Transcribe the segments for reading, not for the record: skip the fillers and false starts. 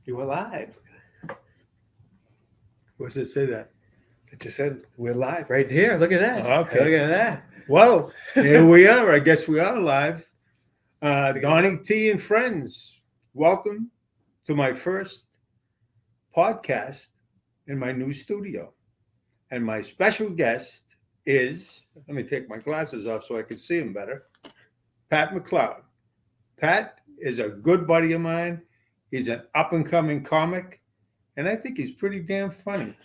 You are live. What's it say that? It just said we're live right here. Look at that. Oh, Look okay. at that. Well, here we are. I guess we are live. Figured it Donny out. T and Friends. Welcome to my first podcast in my new studio. And my special guest is, let me take my glasses off so I can see him better, Pat McLeod. Pat is a good buddy of mine. He's an up and coming comic, and I think he's pretty damn funny.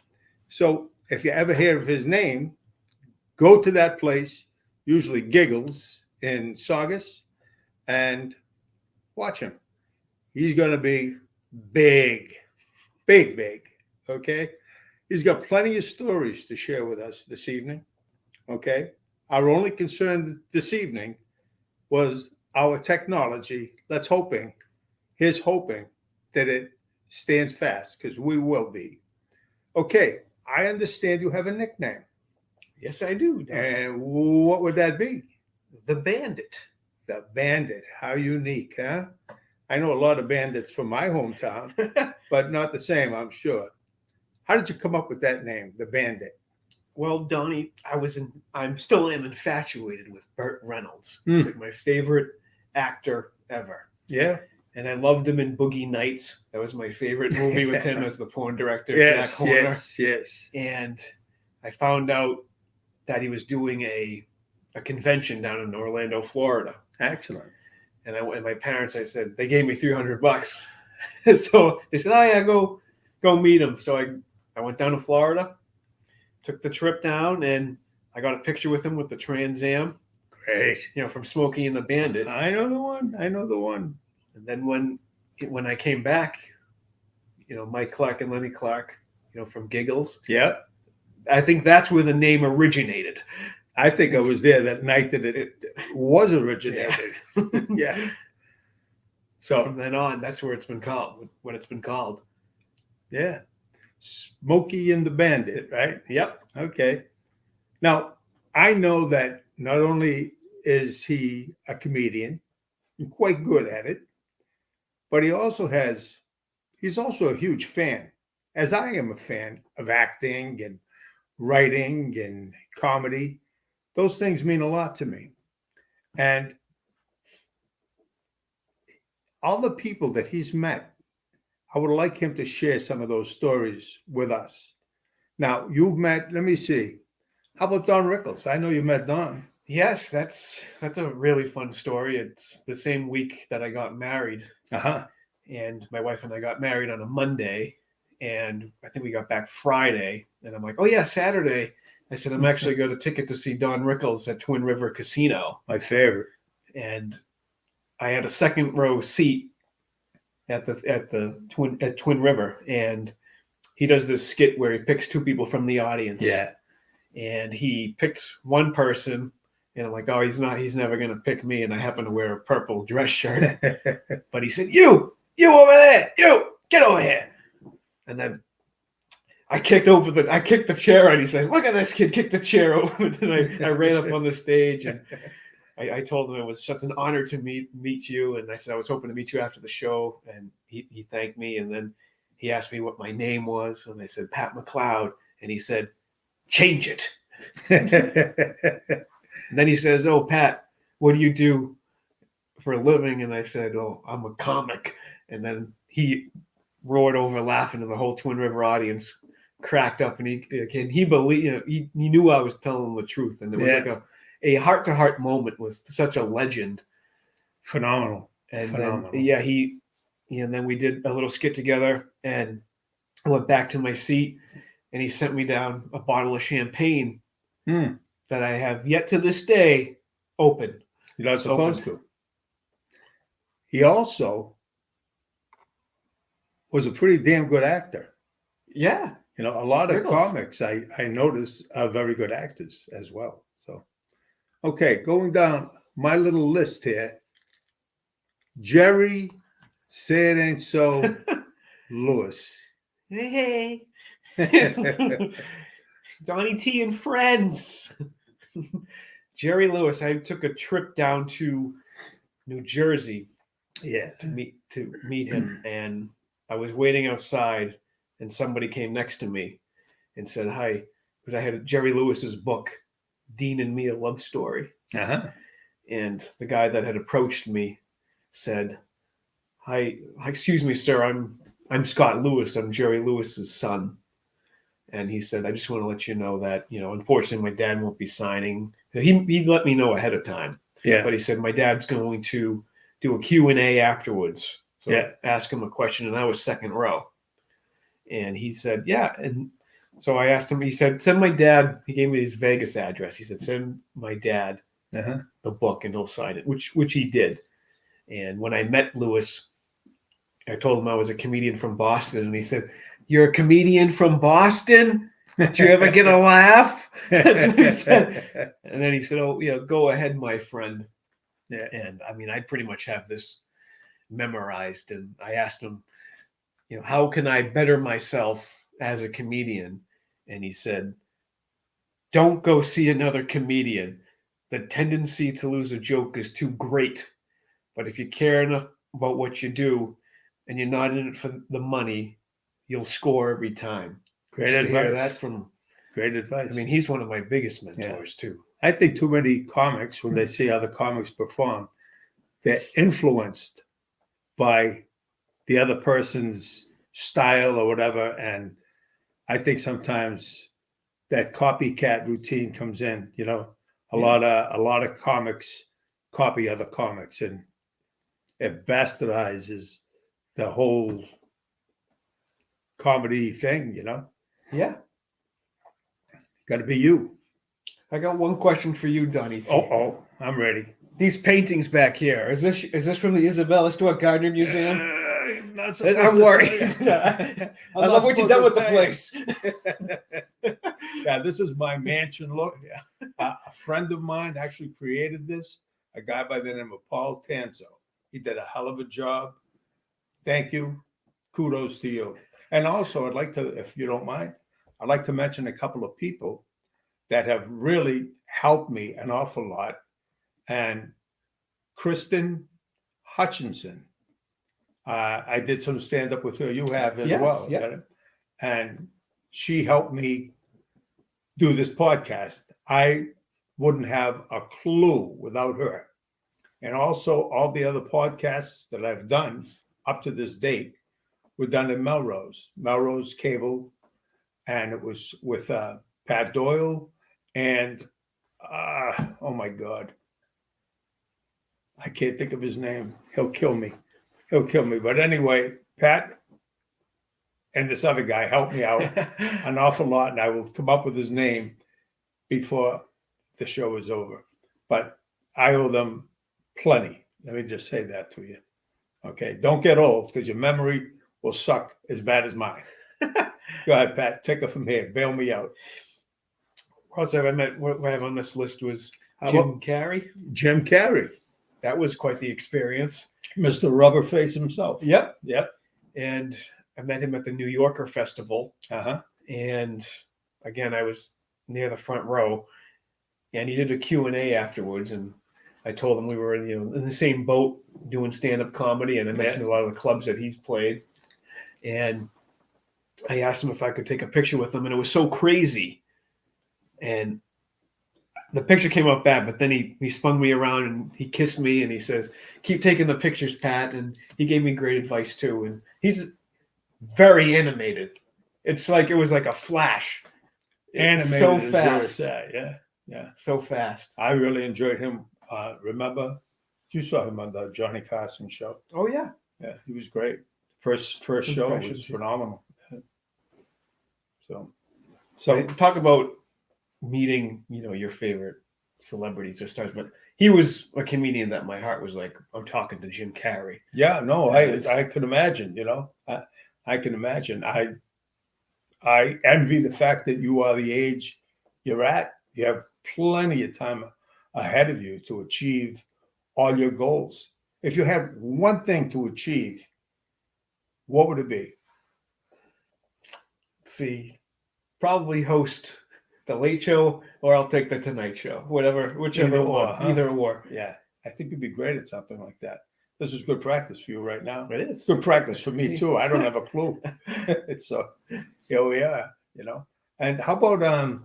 So if you ever hear of his name, go to that place, usually Giggles in Saugus, and watch him. He's going to be big, big, big. Okay. He's got plenty of stories to share with us this evening. Okay. Our only concern this evening was our technology. Here's hoping that it stands fast because we will be. Okay. I understand you have a nickname. Yes, I do, Donnie. And what would that be? The Bandit. The Bandit. How unique, huh? I know a lot of bandits from my hometown, but not the same, I'm sure. How did you come up with that name, the Bandit? Well, Donnie, I'm still am infatuated with Burt Reynolds. He's Hmm. like my favorite actor ever. Yeah. And I loved him in Boogie Nights. That was my favorite movie with him as the porn director, Jack Yes, Horner. yes. And I found out that he was doing a convention down in Orlando, Florida. Excellent. And my parents, I said, they gave me $300. So they said, oh yeah, go meet him. So I went down to Florida, took the trip down, and I got a picture with him with the Trans Am, Great. from Smokey and the Bandit. I know the one. I know the one. And then when I came back, Mike Clark and Lenny Clark, from Giggles. Yeah. I think that's where the name originated. I think I was there that night that it was originated. Yeah. Yeah. So So, from then on, that's where it's been called. What it's been called. yeah. Smokey and the Bandit, right? Yep. Okay. Now, I know that not only is he a comedian and quite good at it, but he's also a huge fan, as I am a fan of acting and writing and comedy. Those things mean a lot to me. And all the people that he's met, I would like him to share some of those stories with us. Now, you've met, let me see, how about Don Rickles? I know you met Don. Yes, that's a really fun story. It's the same week that I got married, Uh huh. and my wife and I got married on a Monday, and I think we got back Friday. And I'm like, oh yeah, Saturday. I said I'm actually got a ticket to see Don Rickles at Twin River Casino, My favorite. and I had a second row seat at Twin River, and he does this skit where he picks two people from the audience. Yeah. And he picked one person, and I'm like, oh, he's never gonna pick me. And I happen to wear a purple dress shirt, but he said, you over there, you get over here. And then I kicked the chair, and he says, look at this kid kick the chair over. And I ran up on the stage, and I told him it was such an honor to meet you. And I said I was hoping to meet you after the show, and he thanked me. And then he asked me what my name was, and I said Pat McLeod, and he said, change it. And then he says, oh, Pat, what do you do for a living? And I said, oh, I'm a comic. And then he roared over laughing, and the whole Twin River audience cracked up, and he believed, he knew I was telling him the truth. And it was like a heart-to-heart moment with such a legend. Phenomenal. And Phenomenal. and then we did a little skit together, and I went back to my seat, and he sent me down a bottle of champagne that I have yet to this day open. You're not supposed to. He also was a pretty damn good actor. Yeah. A lot of Rickles. comics I notice are very good actors as well. So, okay, going down my little list here. Jerry, say it ain't so, Lewis. Hey. Donny T and Friends. Jerry Lewis. I took a trip down to New Jersey Yeah. to meet him, and I was waiting outside, and somebody came next to me and said hi, because I had Jerry Lewis's book, Dean and Me, a Love Story. Uh-huh. And the guy that had approached me said, hi, excuse me, sir, I'm Scott Lewis. I'm Jerry Lewis's son. And he said, I just want to let you know that, unfortunately, my dad won't be signing. He let me know ahead of time. Yeah. But he said, my dad's going to do a Q&A afterwards. So Yeah. ask him a question, and I was second row. And he said, yeah. And so I asked him, he said, send my dad, he gave me his Vegas address. He said, send my dad the book and he'll sign it, which he did. And when I met Lewis, I told him I was a comedian from Boston, and he said, you're a comedian from Boston? Did you ever get a laugh? That's what he said. And then he said, oh, go ahead, my friend. Yeah. And I mean, I pretty much have this memorized. And I asked him, how can I better myself as a comedian? And he said, don't go see another comedian. The tendency to lose a joke is too great. But if you care enough about what you do and you're not in it for the money, you'll score every time. Great Just advice. to hear that from, Great advice. I mean, he's one of my biggest mentors too. I think too many comics, when they see other comics perform, they're influenced by the other person's style or whatever. And I think sometimes that copycat routine comes in, a lot of comics copy other comics, and it bastardizes the whole comedy thing, Yeah. Got to be you. I got one question for you, Donny T. Oh, I'm ready. These paintings back here, is this from the Isabella Stewart Gardner Museum? I'm worried. I love what you've done with the place. Yeah, this is my mansion look. Yeah. A friend of mine actually created this, a guy by the name of Paul Tanzo. He did a hell of a job. Thank you. Kudos to you. And also, I'd like to, if you don't mind, I'd like to mention a couple of people that have really helped me an awful lot. And Kristen Hutchinson. I did some stand-up with her. You have as well. Yeah. And she helped me do this podcast. I wouldn't have a clue without her. And also all the other podcasts that I've done up to this date were done in Melrose Cable. And it was with Pat Doyle and, oh my God, I can't think of his name. He'll kill me. But anyway, Pat and this other guy helped me out an awful lot, and I will come up with his name before the show is over. But I owe them plenty. Let me just say that to you. Okay, don't get old, because your memory will suck as bad as mine. Go ahead, Pat. Take it from here. Bail me out. Also, what I have on this list was Jim Carrey. Jim Carrey. That was quite the experience. Mr. Rubberface himself. Yep. And I met him at the New Yorker Festival. Uh-huh. And again, I was near the front row, and he did a Q&A afterwards. And I told him we were in the same boat doing stand-up comedy. And I mentioned a lot of the clubs that he's played. And I asked him if I could take a picture with him. And it was so crazy. And the picture came out bad, but then he spun me around and he kissed me and he says, keep taking the pictures, Pat. And he gave me great advice too. And he's very animated. It's like, it was like a flash. Animated so fast. Yeah. So fast. I really enjoyed him. Remember, you saw him on the Johnny Carson show. Oh yeah. Yeah, he was great. First show was phenomenal. So talk about meeting, your favorite celebrities or stars, but he was a comedian that my heart was like, I'm talking to Jim Carrey. Yeah, no, I could imagine, I can imagine. I envy the fact that you are the age you're at. You have plenty of time ahead of you to achieve all your goals. If you had one thing to achieve, what would it be? Let's see, probably host the Late Show, or I'll take the Tonight Show, whichever one, either or. Yeah, I think you'd be great at something like that. This is good practice for you right now. It is. Good practice for me too. I don't have a clue. So here we are, And how about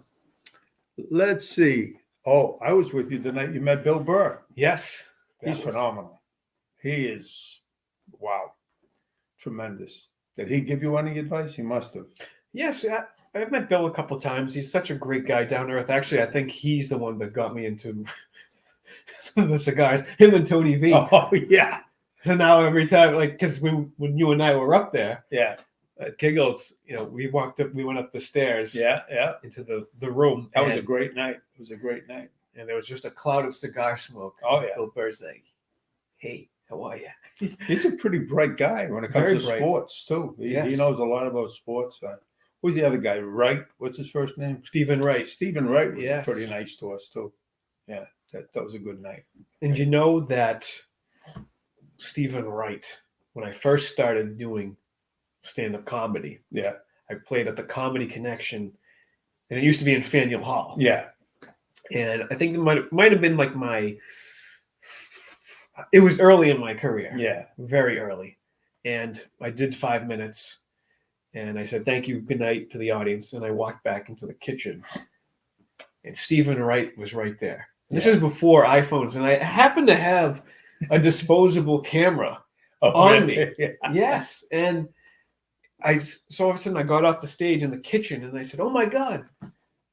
let's see. Oh, I was with you the night you met Bill Burr. Yes. He's phenomenal. He is, wow, tremendous. Did he give you any advice? He must have. Yes, I've met Bill a couple times. He's such a great guy, down to earth. Actually, I think he's the one that got me into the cigars. Him and Tony V. Oh yeah. So now every time, because when you and I were up there, yeah, at Giggles, we went up the stairs, into the room. That was a great night. It was a great night, and there was just a cloud of cigar smoke. Oh yeah. Bill Burr's like, "Hey, how are you?" He's a pretty bright guy when it comes Very to bright. sports too. He Yes. knows a lot about sports. Who's the other guy? Wright. What's his first name? Stephen Wright. Stephen Wright was Yes. pretty nice to us too. Yeah, that was a good night. And you know that Stephen Wright, when I first started doing stand-up comedy, Yeah, I played at the Comedy Connection, and it used to be in Faneuil Hall. yeah, And I think it might have been like it was early in my career. yeah. Very early. And I did 5 minutes, and I said, "Thank you, good night" to the audience. And I walked back into the kitchen, and Stephen Wright was right there. This is before iPhones, and I happened to have a disposable camera on me. Yeah. Yes. And so all of a sudden I got off the stage in the kitchen, and I said, "Oh my God,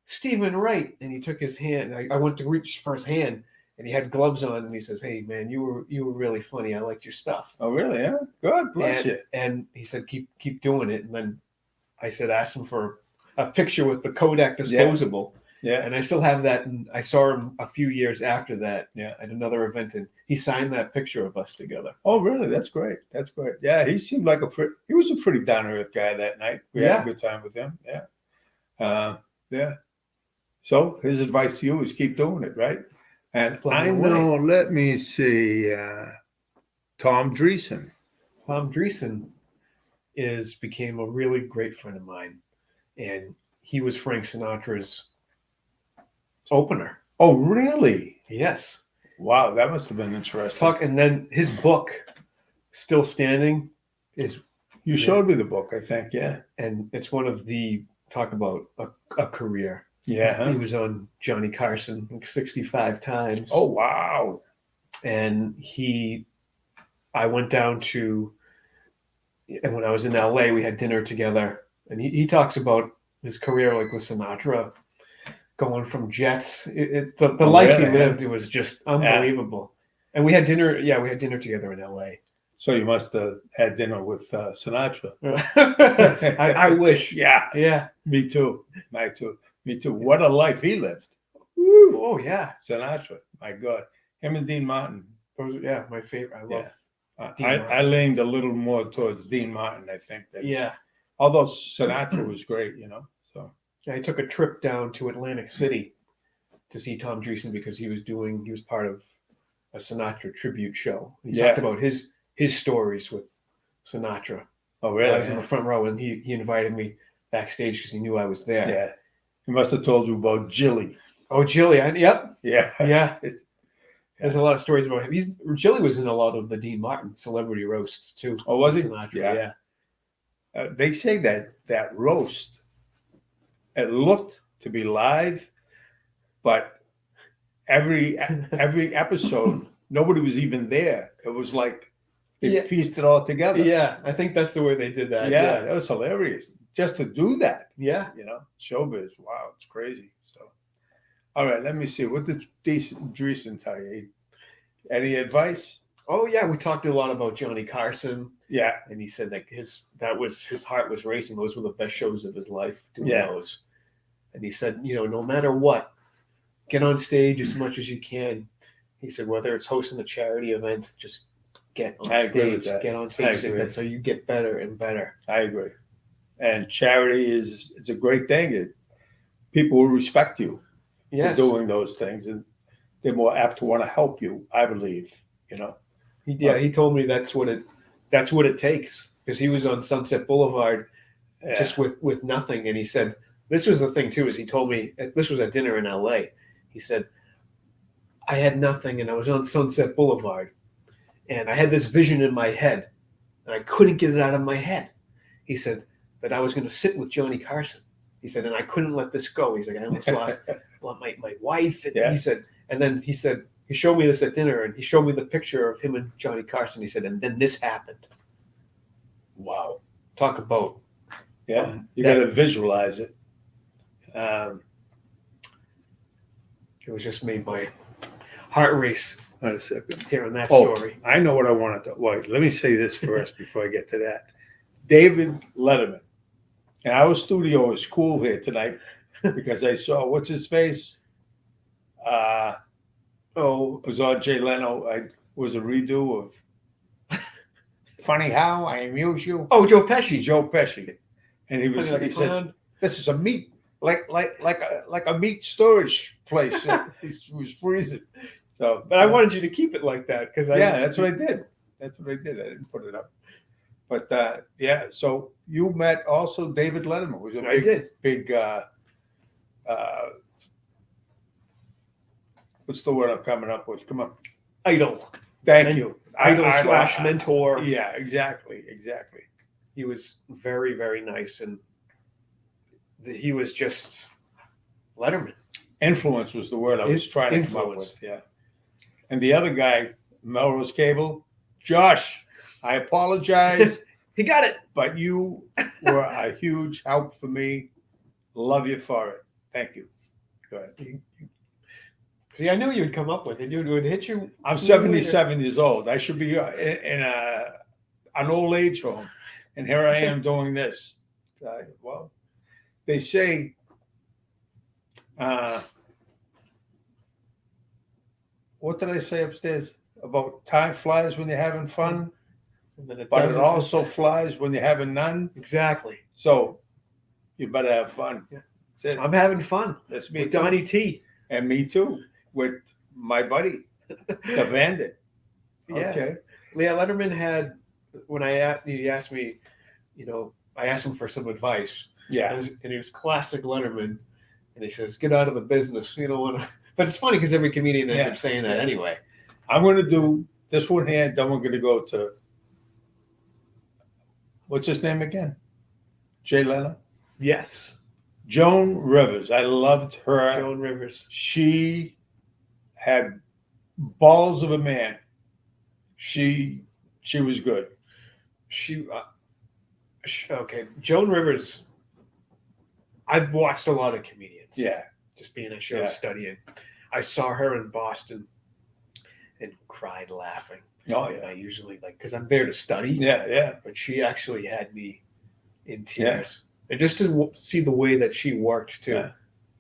Stephen Wright." And he took his hand. I went to reach for his hand, and he had gloves on, and he says, "Hey man, you were really funny. I liked your stuff." Oh really? Yeah. God bless you. And he said, keep doing it. And then I asked him for a picture with the Kodak disposable. Yeah. And I still have that. And I saw him a few years after that Yeah. at another event, and he signed that picture of us together. Oh really? That's great. That's great. Yeah, he seemed like he was a pretty down to earth guy that night. We had a good time with him. Yeah. Yeah. So his advice to you is keep doing it, right? And I know, let me see, Tom Dreesen. Tom Dreesen became a really great friend of mine, and he was Frank Sinatra's opener. Oh, really? Yes. Wow, that must have been interesting. And then his book, Still Standing, is... You showed me the book, I think, yeah. And it's one of the... Talk about a career. Yeah. He was on Johnny Carson like 65 times. Oh, wow. And I went down to... And when I was in LA, we had dinner together. And he talks about his career, like with Sinatra, going from jets. The life he lived, it was just unbelievable. Yeah. And we had dinner. Yeah, we had dinner together in LA. So you must have had dinner with Sinatra. I wish. Yeah. Yeah. Me too. Me too. What a life he lived. Woo. Oh yeah. Sinatra. My God. Him and Dean Martin. Those, my favorite. I love. I leaned a little more towards Dean Martin, I think. Although Sinatra was great, So I took a trip down to Atlantic City to see Tom Dreesen because he was part of a Sinatra tribute show. He talked about his stories with Sinatra. Oh really? I was in the front row, and he invited me backstage because he knew I was there. Yeah. He must have told you about Jilly. Oh, Jilly. Yep. Yeah. Yeah. There's a lot of stories about him. Jilly was in a lot of the Dean Martin celebrity roasts too. Oh, was he? Sinatra, yeah. They say that roast, it looked to be live, but every episode, nobody was even there. It was like they pieced it all together. Yeah, I think that's the way they did that. Yeah, that was hilarious. Just to do that. Yeah. Showbiz. Wow, it's crazy. So, all right, let me see. What did Dreesen tell you? Any advice? Oh yeah, we talked a lot about Johnny Carson. Yeah, and he said that his heart was racing. Those were the best shows of his life. Doing those. And he said, no matter what, get on stage as much as you can. He said, whether it's hosting a charity event, just get on stage. Agree with that. Get on stage so you get better and better. I agree. And charity it's a great thing. People will respect you for doing those things, and they're more apt to want to help you, I believe. He told me that's what it takes, because he was on Sunset Boulevard just with nothing, and he said this was the thing too. Is he told me this was at dinner in LA. He said I had nothing, and I was on Sunset Boulevard, And I had this vision in my head, and I couldn't get it out of my head. He said that I was going to sit with Johnny Carson. He said, and I couldn't let this go. He's like, I almost lost my wife. And Yeah. he said, and then he said, he showed me this at dinner, and he showed me the picture of him and Johnny Carson. He said, and then this happened. Wow. Talk about. Yeah. You got to visualize it. It was just made my heart race Wait a second. hearing that Oh, story. I know what I wanted to. Wait, let me say this first before I get to that. David Letterman. And our studio is cool here tonight because I saw, what's his face? Oh, It was on Jay Leno. Was a redo of Funny How I Amuse You. oh, Joe Pesci. Joe Pesci. And he Funny like a says, clown. this is a meat, like a meat storage place. He was freezing. So, But I wanted you to keep it like that because that's what I did. That's what I did. I didn't put it up. But yeah, so you met also David Letterman. Was a I did. big. What's the word I'm coming up with? Come on. Idol. Thank you. Idol slash mentor. Yeah, exactly. He was very, very nice, and he was just Letterman. Influence was the word I was trying to come up with. Yeah. And the other guy, Melrose Cable, Josh, I apologize. He got it. But you were a huge help for me. Love you for it. Thank you. Go ahead. See, I knew you'd come up with it. It would hit you. I'm 77 years old. I should be in an old age home. And here I am doing this. Well, they say what did I say upstairs? About time flies when you're having fun, but it also flies when you're having none. Exactly. So you better have fun. Yeah. That's it. I'm having fun. That's me. With Donny T. And me too. With my buddy, the Bandit. Yeah. Okay. Yeah, Letterman had, when he asked me, I asked him for some advice. Yeah. And he was classic Letterman. And he says, get out of the business. You don't want to. But it's funny because every comedian ends up saying that anyway. I'm going to do this one here. Then we're going to go to, what's his name again? Jay Leno? Yes. Joan Rivers. I loved her. Joan Rivers. She had balls of a man. She was good. Okay. Joan Rivers. I've watched a lot of comedians. Yeah. Just being at shows studying. I saw her in Boston and cried laughing. Oh, And I usually because I'm there to study. Yeah. But she actually had me in tears. And just to see the way that she worked too. Yeah.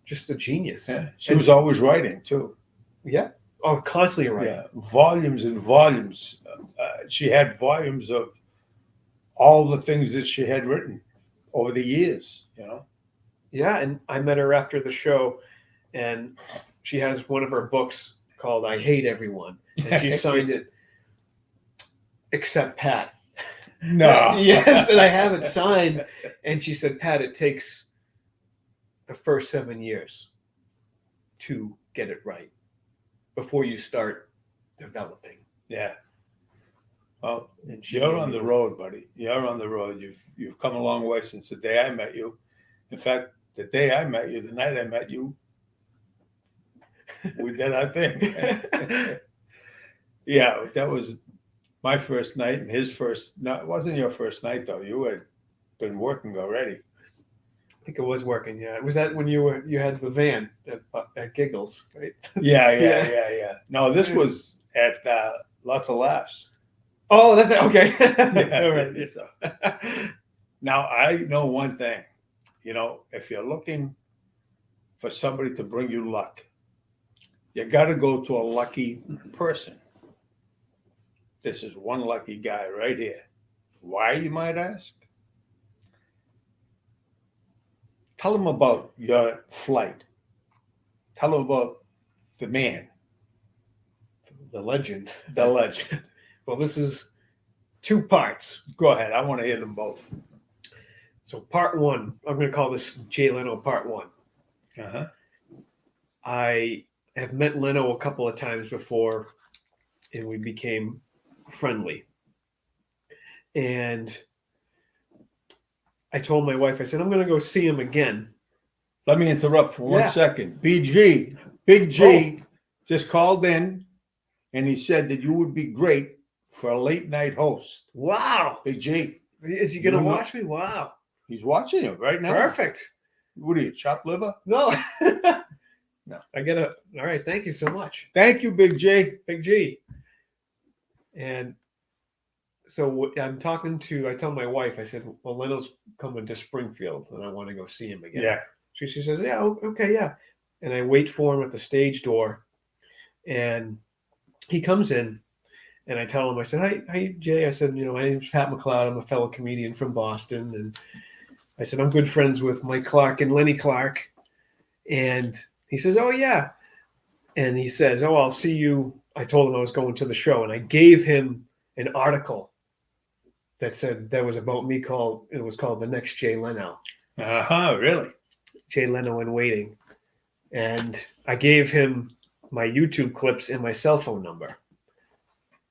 Just a genius. Yeah. She was always writing too. Yeah. Oh, constantly writing. Yeah. Volumes and volumes. She had volumes of all the things that she had written over the years, Yeah, and I met her after the show, and she has one of her books called I Hate Everyone. And she signed it, except Pat. No. Yes, and I have it signed. And she said, Pat, it takes the first 7 years to get it right before you start developing. Yeah. Well, And you're on the road, buddy. You're on the road. You've come a long way since the day I met you. In fact, the day I met you, the night I met you, we did our thing. Yeah, that was my first night and his first. No, it wasn't your first night though. You had been working already. I think it was working. Yeah, was that when you had the van at Giggles, right? Yeah. No, this was at Lots of Laughs. Oh, okay. Yeah, All right. so. Now I know one thing. If you're looking for somebody to bring you luck, you got to go to a lucky person. This is one lucky guy right here. Why, you might ask? Tell him about your flight. Tell him about the man. The legend. The legend. Well, this is 2 parts. Go ahead. I want to hear them both. So part 1, I'm going to call this Jay Leno part 1. Uh-huh. I have met Leno a couple of times before, and we became friendly. And I told my wife, I said, I'm going to go see him again. Let me interrupt for 1 Yeah. second. BG, Big G, just called in, and he said that you would be great for a late night host. Wow. Big G. Is he going to watch me? Wow. He's watching you right now. Perfect. What are you, chopped liver? No. No. All right. Thank you so much. Thank you, Big G. Big G. And so I tell my wife, I said, well, Leno's coming to Springfield and I want to go see him again. Yeah. She says, yeah, okay, yeah. And I wait for him at the stage door and he comes in and I tell him, I said, hi, Jay. I said, my name's Pat McLeod. I'm a fellow comedian from Boston. And I said, I'm good friends with Mike Clark and Lenny Clark. And he says, oh, yeah. And he says, oh, I'll see you. I told him I was going to the show. And I gave him an article that was about me it was called The Next Jay Leno. Really? Jay Leno in Waiting. And I gave him my YouTube clips and my cell phone number.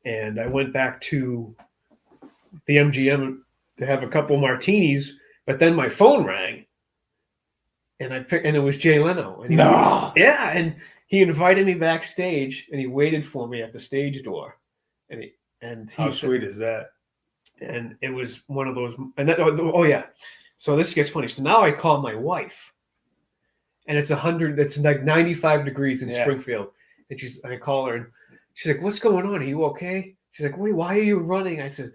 And I went back to the MGM to have a couple martinis, but then my phone rang. And and it was Jay Leno. And yeah, and he invited me backstage and he waited for me at the stage door. And how sweet is that? And it was one of those. Oh yeah. So this gets funny. So now I call my wife, and it's It's like 95 degrees in Springfield, and I call her, and she's like, "What's going on? Are you okay?" She's like, "Why are you running?" I said,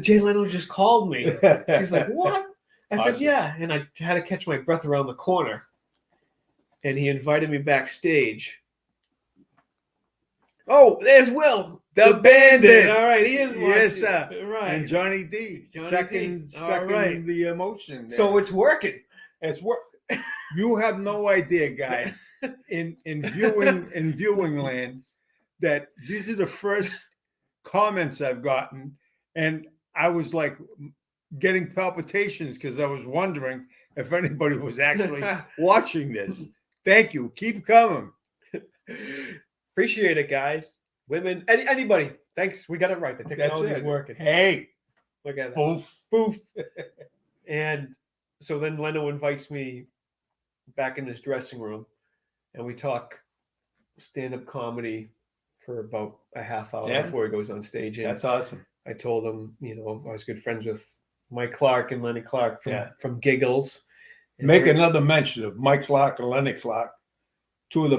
"Jay Leno just called me." She's like, "What?" I said, "Yeah," and I had to catch my breath around the corner, and he invited me backstage. Oh, there's Will. The Bandit. All right, he is watching. Yes, sir. Right. And Johnny D. Second right. the emotion. There. So it's working. It's work. You have no idea, guys, in viewing land, that these are the first comments I've gotten, and I was like getting palpitations because I was wondering if anybody was actually watching this. Thank you. Keep coming. Appreciate it, guys. Women, anybody. Thanks. We got it right. The technology's working. Hey. Look at that. Boof. Boof. And so then Leno invites me back in his dressing room, and we talk stand-up comedy for about a half hour before he goes on stage. And that's awesome. I told him, I was good friends with Mike Clark and Lenny Clark from Giggles. And make another mention of Mike Clark and Lenny Clark, two of the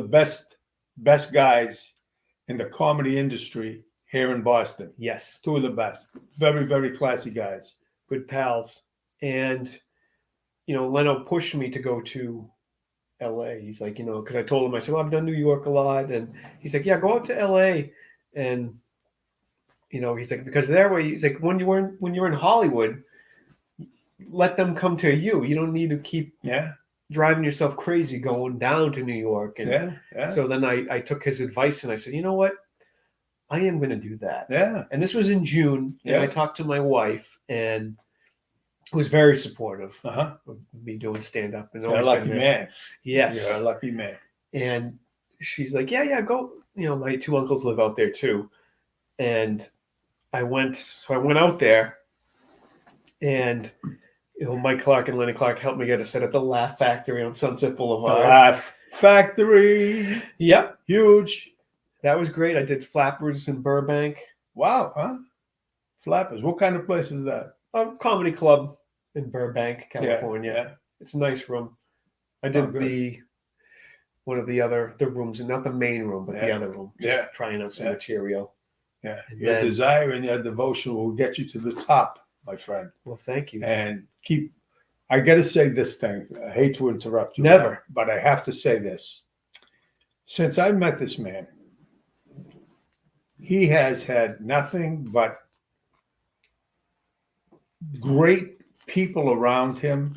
best guys in the comedy industry here in Boston. Yes. Two of the best. Very, very classy guys. Good pals. And, Leno pushed me to go to LA. He's like, because I told him, I said, well, I've done New York a lot. And he's like, yeah, go out to LA. And, he's like, because he's like, when you're in Hollywood, let them come to you. You don't need to keep driving yourself crazy going down to New York. And so then I took his advice and I said, you know what? I am going to do that. Yeah. And this was in June. And I talked to my wife and was very supportive of me doing stand-up. And you're a lucky man. Yes. You're a lucky man. And she's like, yeah, go. My two uncles live out there too. And I went out there and Mike Clark and Lenny Clark helped me get a set at the Laugh Factory on Sunset Boulevard. The Laugh Factory. Yep. Huge. That was great. I did Flappers in Burbank. Wow, huh? Flappers. What kind of place is that? A comedy club in Burbank, California. Yeah. It's a nice room. I did one of the rooms, and not the main room, but the other room. Just trying out some material. Yeah. Your desire and your devotion will get you to the top, my friend. Well, thank you. And I got to say this thing. I hate to interrupt you. Never. But I have to say this. Since I met this man, he has had nothing but great people around him.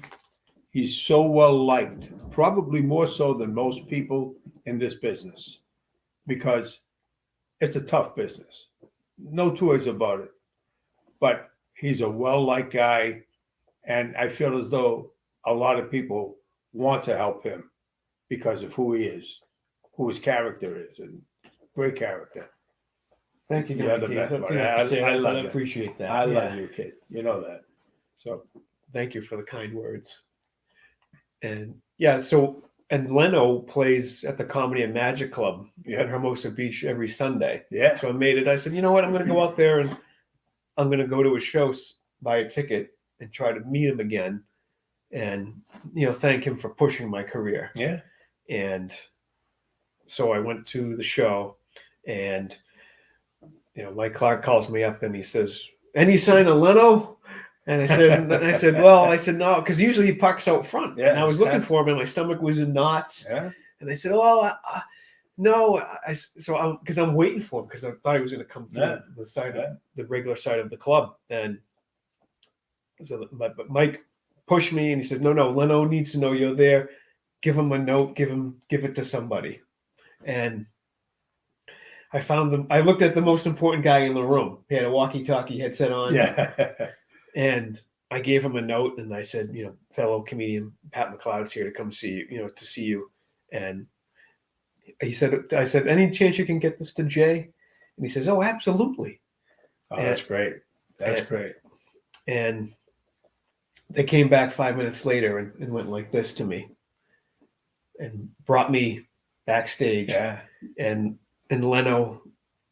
He's so well liked, probably more so than most people in this business, because it's a tough business. No two ways about it. But he's a well-liked guy, and I feel as though a lot of people want to help him because of who he is, who his character is, and Great character. Thank you, You're Donny the T. best, You buddy. don't have to say I that, but love I you. appreciate that. I love Yeah. you, kid. You know that. So Thank you for the kind words. And yeah, so and Leno plays at the Comedy and Magic Club Yeah. in Hermosa Beach every Sunday. yeah, So I made it. I said, you know what? I'm going to go out there and I'm going to go to a show, buy a ticket, and try to meet him again, and thank him for pushing my career. yeah. And so I went to the show, and Mike Clark calls me up and he says, "Any sign of Leno?" And I said, no, because usually he parks out front. Yeah, And I was looking yeah. for him, and my stomach was in knots. Yeah. And I said, "Oh, no." Because I'm waiting for him because I thought he was going to come through Yeah. the side, Yeah. the regular side of the club. And so, but Mike pushed me, and he said, "No, Leno needs to know you're there. Give him a note. Give it to somebody." And I found them. I looked at the most important guy in the room. He had a walkie-talkie headset on. Yeah. And I gave him a note, and I said, fellow comedian Pat McLeod's here to come see you, to see you. And I said, "Any chance you can get this to Jay?" And he says, "Oh, absolutely." Oh, that's great. That's great. And they came back 5 minutes later and went like this to me and brought me backstage. Yeah. And Leno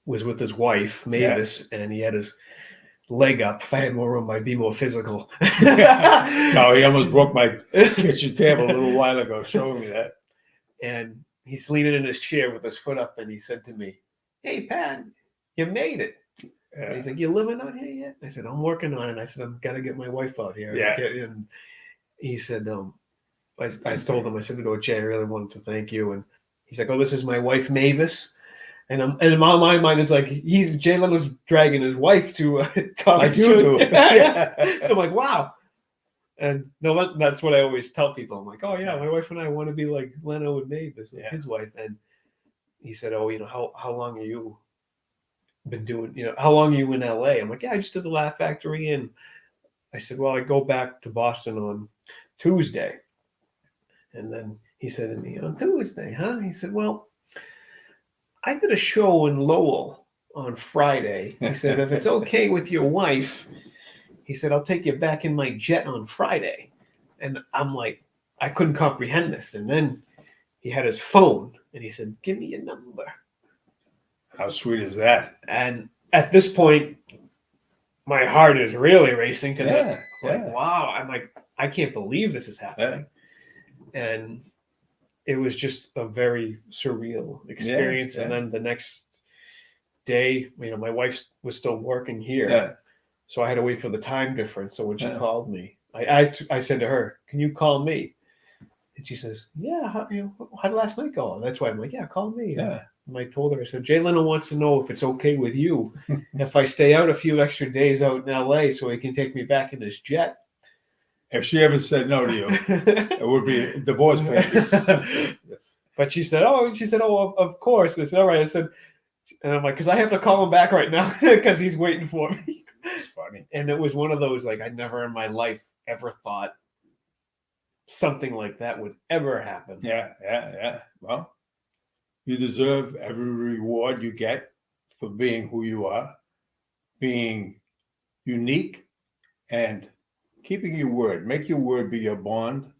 was with his wife, Mavis, and he had his leg up. If I had more room, I'd be more physical. No, he almost broke my kitchen table a little while ago showing me that. And he's leaning in his chair with his foot up, and he said to me, "Hey, Pat, you made it." Yeah. And he's like, "You living out here yet?" I said, "I'm working on it." I said, "I've got to get my wife out here." Yeah. And he said, I told him, I said, "No, Jay, I really wanted to thank you." And he's like, "Oh, this is my wife, Mavis." And in my mind, it's like Jay Leno's dragging his wife to comedy Like you shows. do. So I'm like, wow. And no, that's what I always tell people. I'm like, "Oh yeah, my wife and I want to be like Leno and Mavis, like his wife." And he said, "Oh, how long have you been doing? How long are you in LA?" I'm like, "Yeah, I just did the Laugh Factory." And I said, "Well, I go back to Boston on Tuesday." And then he said to me, "On Tuesday, huh?" He said, "Well, I got a show in Lowell on Friday." He said, "If it's okay with your wife," he said, "I'll take you back in my jet on Friday." And I'm like, I couldn't comprehend this. And then he had his phone and he said, "Give me your number." How sweet is that? And at this point, my heart is really racing because wow, I'm like, I can't believe this is happening. And it was just a very surreal experience. And then the next day, my wife was still working here. Yeah. So I had to wait for the time difference. So when she called me, I said to her, "Can you call me?" And she says, "Yeah, how did last night go?" And that's why I'm like, "Yeah, call me." Yeah. And I told her, I said, "Jay Leno wants to know if it's okay with you if I stay out a few extra days out in LA so he can take me back in his jet." If she ever said no to you, it would be divorce papers. But she said, "Oh, of course." And I said, "All right." I said, and I'm like, because I have to call him back right now because he's waiting for me. It's funny. And it was one of those, like, I never in my life ever thought something like that would ever happen. Yeah. Well, you deserve every reward you get for being who you are, being unique, and keeping your word. Make your word be your bond.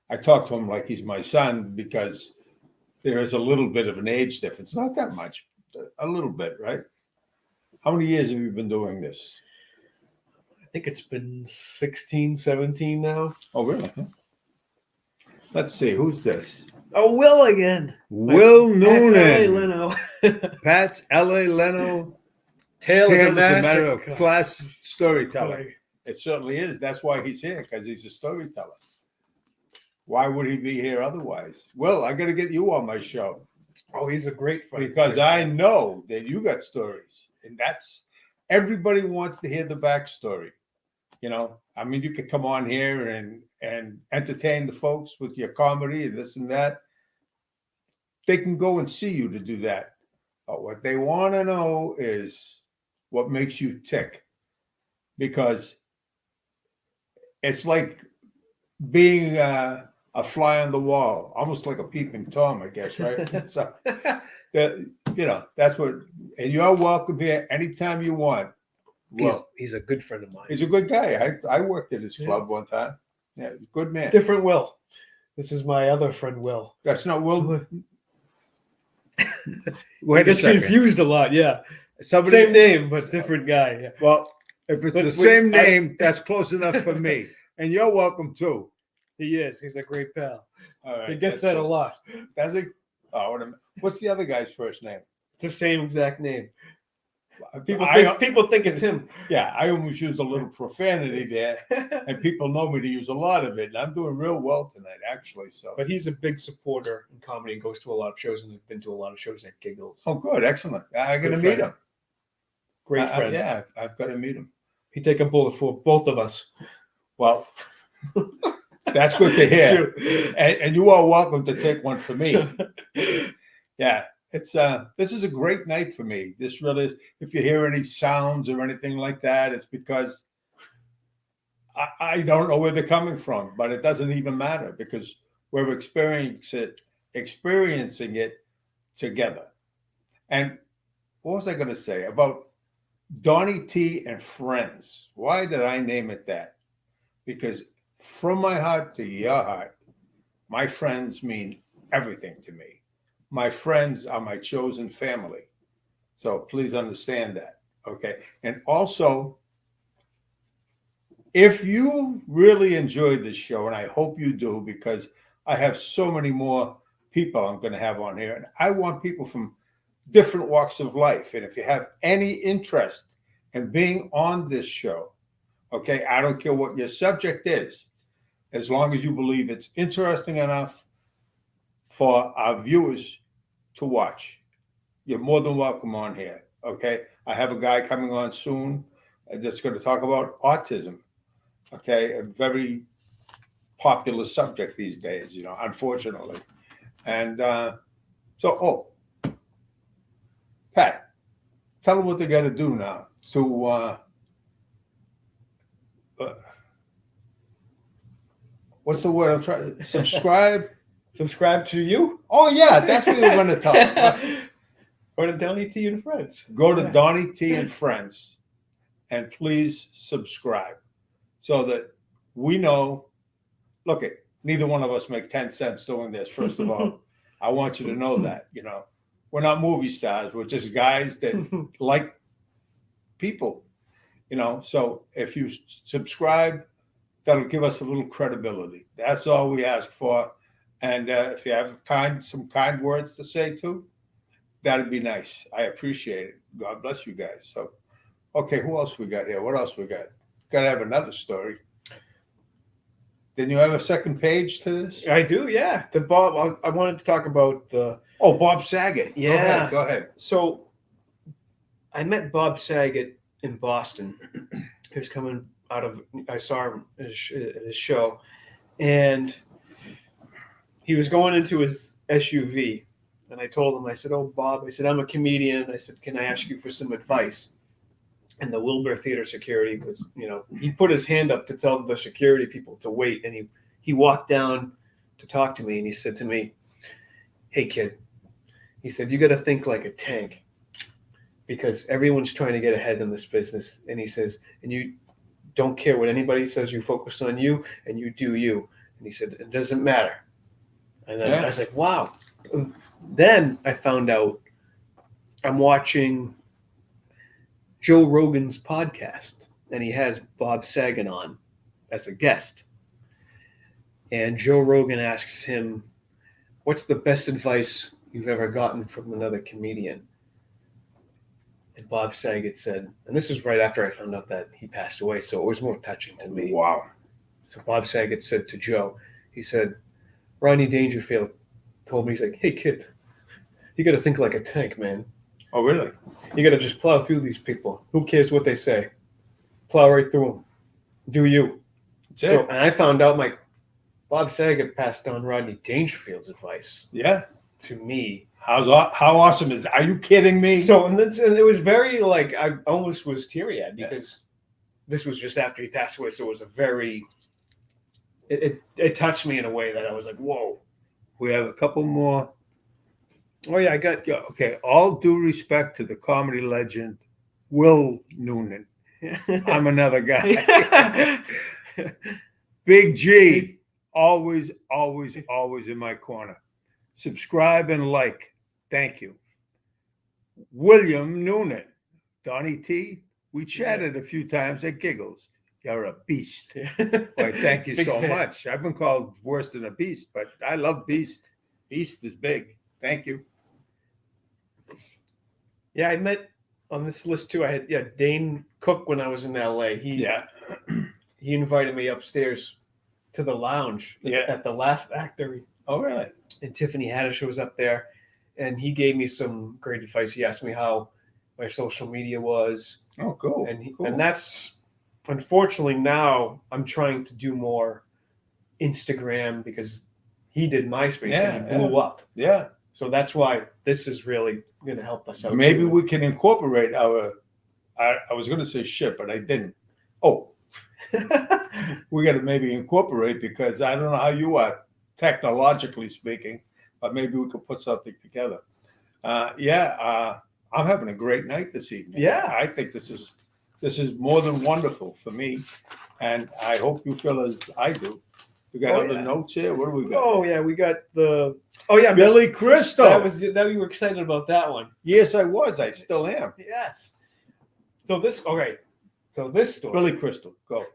I talk to him like he's my son because there is a little bit of an age difference. Not that much, a little bit, right? How many years have you been doing this? I think it's been 16, 17 now. Oh, really? Let's see. Who's this? Oh, Will again. Will That's LA Noonan. Leno. Pat's L.A. Leno. Tale is a matter of master. class storytelling. It certainly is. That's why he's here, because he's a storyteller. Why would he be here otherwise? Well, I got to get you on my show. Oh, he's a great friend. Because I know that you got stories. And that's, everybody wants to hear the backstory. I mean, you could come on here and entertain the folks with your comedy and this and that. They can go and see you to do that. But what they want to know is what makes you tick. Because it's like being a fly on the wall, almost like a peeping Tom, I guess, right? So that's what. And you're welcome here anytime you want. Well, He's a good friend of mine. he's a good guy. I worked at his club one time. Yeah, he's a good man. Different Will. This is my other friend, Will. That's not Will. He Wait a gets second. confused a lot. Yeah. Somebody, Same name, but different guy. Yeah. Well, if it's the same name, that's close enough for me. And you're welcome too. He is. He's a great pal. All right. He gets that a lot. Does he? Oh, what's the other guy's first name? It's the same exact name. I- People think it's him. Yeah, I almost used a little profanity there, and people know me to use a lot of it. And I'm doing real well tonight, actually. So, But he's a big supporter in comedy and goes to a lot of shows and has been to a lot of shows at Giggles. oh, good, excellent. I'm Good gonna meet friend. him. Great friend. Yeah, I've got to meet him. He'd take a bullet for both of us. Well, that's good to hear. True. And you are welcome to take one for me. Yeah, it's this is a great night for me. This really is. If you hear any sounds or anything like that, it's because I don't know where they're coming from, but it doesn't even matter because we're experiencing it together. And what was I going to say about Donny T and Friends? Why did I name it that? Because from my heart to your heart, my friends mean everything to me. My friends are my chosen family. So please understand that. Okay. And also, if you really enjoyed this show, and I hope you do, because I have so many more people I'm going to have on here, and I want people from different walks of life. And if you have any interest in being on this show, okay, I don't care what your subject is, as long as you believe it's interesting enough for our viewers to watch, you're more than welcome on here. Okay. I have a guy coming on soon that's going to talk about autism. Okay. A very popular subject these days, unfortunately. And Pat, tell them what they got to do now to, what's the word I'm trying to subscribe? Subscribe to you? Oh, yeah, that's what we're going to tell them. Or to Donny T and Friends. Go to Donny T and Friends and please subscribe so that we know. Look, neither one of us make 10 cents doing this. First of all, I want you to know that, we're not movie stars. We're just guys that like people, so if you subscribe, that'll give us a little credibility. That's all we ask for. And if you have some kind words to say too, that'd be nice. I appreciate it. God bless you guys. So, okay, who else we got here? What else we got? Got to have another story. Didn't you have a second page to this? I do, yeah. The Bob. I wanted to talk about the. Oh, Bob Saget. Yeah. Go ahead. So, I met Bob Saget in Boston. He was coming out of. I saw him at his show, and he was going into his SUV, and I told him, I said, "Oh, Bob," I said, "I'm a comedian." I said, "Can I ask you for some advice?" And the Wilbur Theater security was, he put his hand up to tell the security people to wait, and he walked down to talk to me, and he said to me, "Hey, kid," he said, "you got to think like a tank, because everyone's trying to get ahead in this business." And he says, "And you don't care what anybody says. You focus on you, and you do you." And he said, "It doesn't matter." And then I was like, wow. Then I found out I'm watching Joe Rogan's podcast, and he has Bob Saget on as a guest. And Joe Rogan asks him, "What's the best advice you've ever gotten from another comedian?" And Bob Saget said, and this is right after I found out that he passed away, so it was more touching to me. Wow. So Bob Saget said to Joe, he said, "Rodney Dangerfield told me," he's like, "Hey, kid, you got to think like a tank, man. Oh, really? You got to just plow through these people. Who cares what they say? Plow right through them. Do you." That's And I found out Bob Saget passed on Rodney Dangerfield's advice to me. How awesome is that? Are you kidding me? So, and it was very I almost was teary-eyed because this was just after he passed away. So it was a very, it touched me in a way that I was like, whoa. We have a couple more Oh yeah, I got. Yeah, okay, all due respect to the comedy legend, Will Noonan. I'm another guy. Big G, always, always, always in my corner. Subscribe and like. Thank you. William Noonan, Donny T. We chatted a few times at Giggles. You're a beast. Why, thank you Big so fan. much. I've been called worse than a beast, but I love Beast. Beast is big. Thank you. Yeah, I met on this list too. I had Dane Cook when I was in L.A. Yeah. He invited me upstairs to the lounge Yeah. at the Laugh Factory, Oh, really? and Tiffany Haddish was up there, and he gave me some great advice. He asked me how my social media was, Oh, cool. and that's unfortunately now I'm trying to do more Instagram because he did MySpace and he blew up. Yeah. So that's why this is really going to help us out. Maybe too. we can incorporate our. I was going to say shit, but I didn't. Oh, we got to maybe incorporate because I don't know how you are technologically speaking, but maybe we could put something together. I'm having a great night this evening. Yeah. I think this is more than wonderful for me, and I hope you feel as I do. We got other notes here. What do we got? Oh yeah, we got the. Oh yeah, Billy Crystal. That you were excited about that one. Yes, I was. I still am. Yes. So this story. Billy Crystal, go.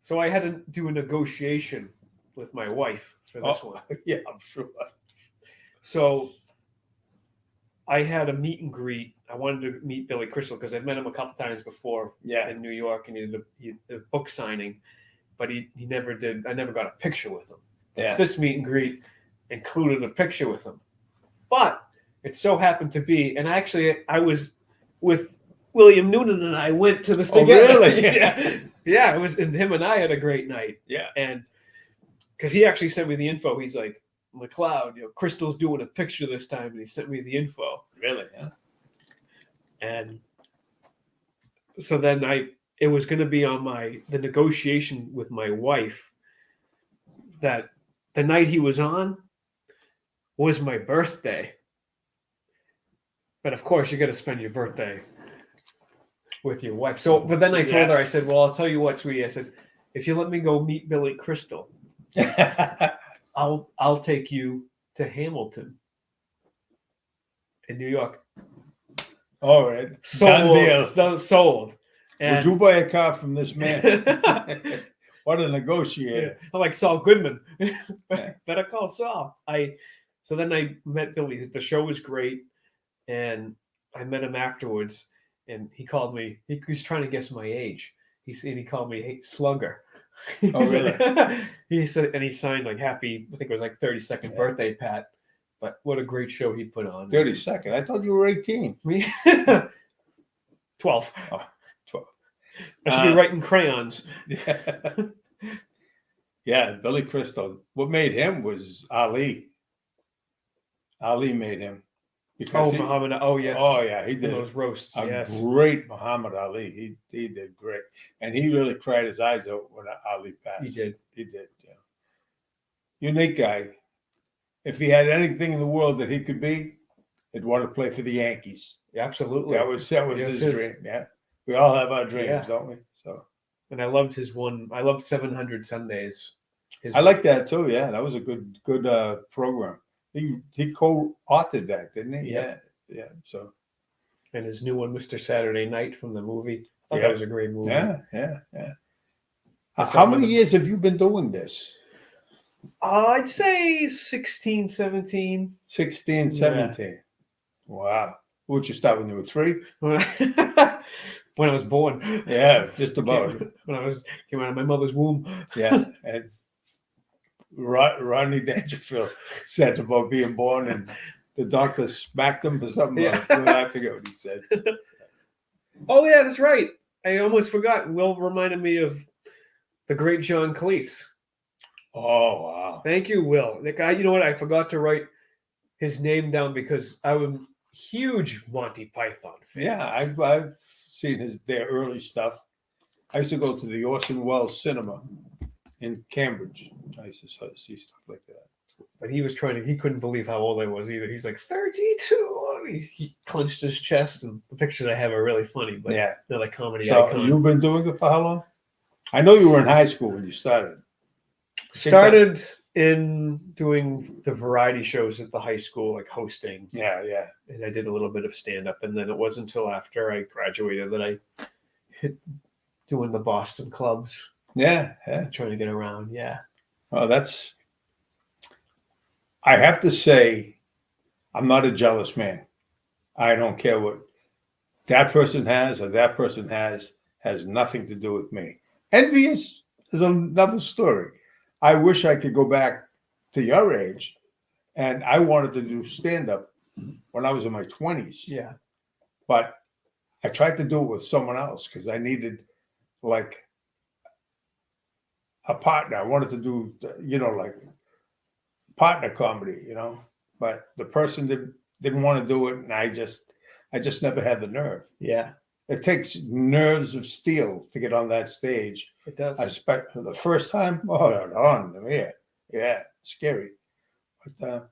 So I had to do a negotiation with my wife for this one. Yeah, I'm sure. So I had a meet and greet. I wanted to meet Billy Crystal because I've met him a couple times before in New York, and he did a book signing, but he never did. I never got a picture with him. Yeah. This meet and greet included a picture with him, but it so happened to be, and actually I was with William Noonan and I went to this together. Really? Yeah. It was, and him and I had a great night. Yeah. And because he actually sent me the info, he's like, McLeod, Crystal's doing a picture this time, and he sent me the info. Really? Yeah. And so then it was going to be on the negotiation with my wife that the night he was on was my birthday. But of course, you got to spend your birthday with your wife. So, but then I told her, I said, well, I'll tell you what, sweetie. I said, if you let me go meet Billy Crystal, I'll take you to Hamilton in New York. All right. Sold. And would you buy a car from this man? What a negotiator. I'm like Saul Goodman. Better call Saul. So then I met Billy. The show was great. And I met him afterwards. And he called me. He was trying to guess my age. He called me "Hey, Slugger." Oh, really? He said, and he signed like happy. I think it was like 32nd birthday, Pat. But what a great show he put on. 32nd. I thought you were 18. 12. Oh, 12. I should be writing crayons. Yeah, Billy Crystal. What made him was Ali. Ali made him. Muhammad. Oh, yes. Oh, yeah. He did those roasts. Yes. Great Muhammad Ali. He did great. And he really cried his eyes out when Ali passed. He did. Yeah. Unique guy. If he had anything in the world that he could be, he'd want to play for the Yankees. Yeah, absolutely. That was his dream. Yeah. We all have our dreams, don't we? So. And I loved his one. I loved 700 Sundays. I like that too. Yeah, that was a good program. He co-authored that, didn't he? Yeah. So. And his new one, Mr. Saturday Night from the movie. I thought that was a great movie. Yeah. How many years have you been doing this? I'd say 16, 17. 16, 17. Yeah. Wow. Would you start when you were 3? When I was born. Yeah, just about. When I came out of my mother's womb. Yeah, and Rodney Dangerfield said about being born, and the doctor smacked him for something. Yeah. I forget what he said. Oh yeah, that's right. I almost forgot. Will reminded me of the great John Cleese. Oh wow! Thank you, Will. The guy. You know what? I forgot to write his name down because I'm a huge Monty Python fan. Yeah, I've seen their early stuff. I used to go to the Orson Welles Cinema in Cambridge. I used to see stuff like that. But he was he couldn't believe how old I was either. He's like 32. He clenched his chest, and the pictures I have are really funny. But Yeah. they're like comedy So icon. you've been doing it for how long? I know you were in high school when you started. Started in doing the variety shows at the high school, like hosting. Yeah, yeah. And I did a little bit of stand up, and then it wasn't until after I graduated that I hit doing the Boston clubs, Yeah, yeah. trying to get around. Yeah. Oh, I have to say, I'm not a jealous man. I don't care what that person has or that person has nothing to do with me. Envious is another story. I wish I could go back to your age, and I wanted to do stand up when I was in my 20s. Yeah. But I tried to do it with someone else because I needed like a partner. I wanted to do, like partner comedy, but the person didn't want to do it. And I just never had the nerve. Yeah. It takes nerves of steel to get on that stage. It does. I spent for the first time. Oh, yeah, scary. But